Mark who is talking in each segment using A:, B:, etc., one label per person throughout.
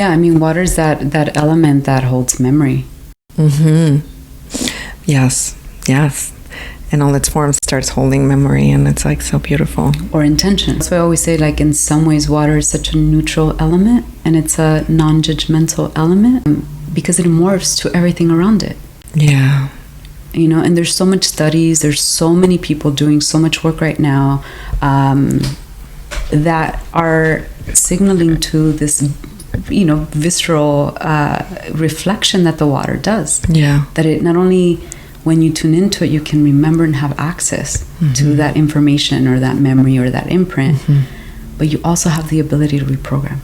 A: Yeah, I mean, water is that element that holds memory.
B: Yes, yes. In all its forms starts holding memory, and it's like so beautiful.
A: Or intention. That's why I always say, like, in some ways water is such a neutral element, and it's a non-judgmental element because it morphs to everything around it.
B: Yeah.
A: You know, and there's so much studies, there's so many people doing so much work right now that are signaling to this, you know, visceral reflection that the water does.
B: Yeah.
A: That it not only, when you tune into it, you can remember and have access to that information or that memory or that imprint, but you also have the ability to reprogram.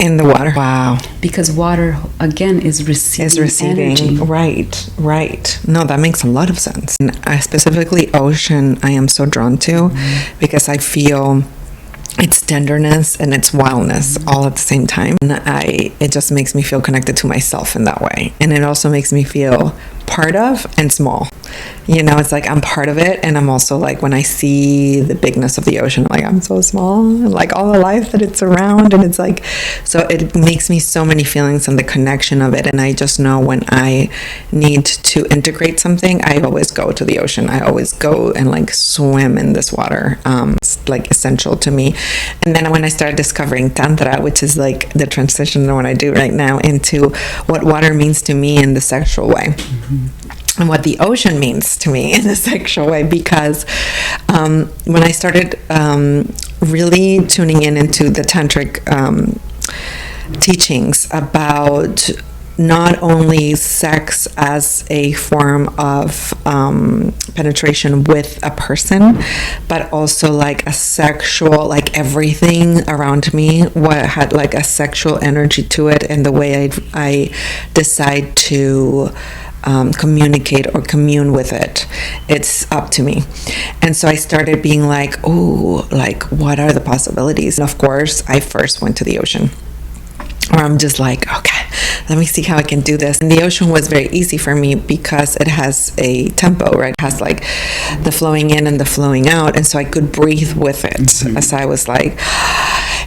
B: In the water. Wow.
A: Because water, again, is receiving energy.
B: Right. No, that makes a lot of sense. And specifically ocean, I am so drawn to because I feel its tenderness and its wildness all at the same time. And it just makes me feel connected to myself in that way. And it also makes me feel part of and small. You know, it's like I'm part of it, and I'm also like, when I see the bigness of the ocean, like I'm so small, and like all the life that it's around, and it's like, so it makes me so many feelings and the connection of it. And I just know when I need to integrate something, I always go to the ocean. I always go and like swim in this water. It's like essential to me. And then when I started discovering Tantra, which is like the transition that I want to do right now into what water means to me in the sexual way. And what the ocean means to me in a sexual way, because when I started really tuning into the tantric teachings about not only sex as a form of penetration with a person, but also like a sexual, like everything around me, what had like a sexual energy to it, and the way I decide to communicate or commune with it, it's up to me. And so I started being like, oh, like what are the possibilities? And of course I first went to the ocean, where I'm just like, okay, let me see how I can do this. And the ocean was very easy for me because it has a tempo, right? It has like the flowing in and the flowing out, and so I could breathe with it as I was like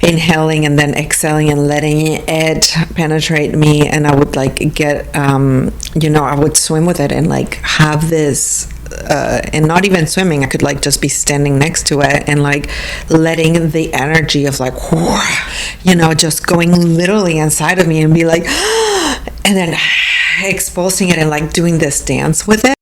B: inhaling and then exhaling and letting it penetrate me. And I would like get I would swim with it and like have this and not even swimming, I could like just be standing next to it and like letting the energy of like just going literally inside of me and be like and then exposing it and like doing this dance with it.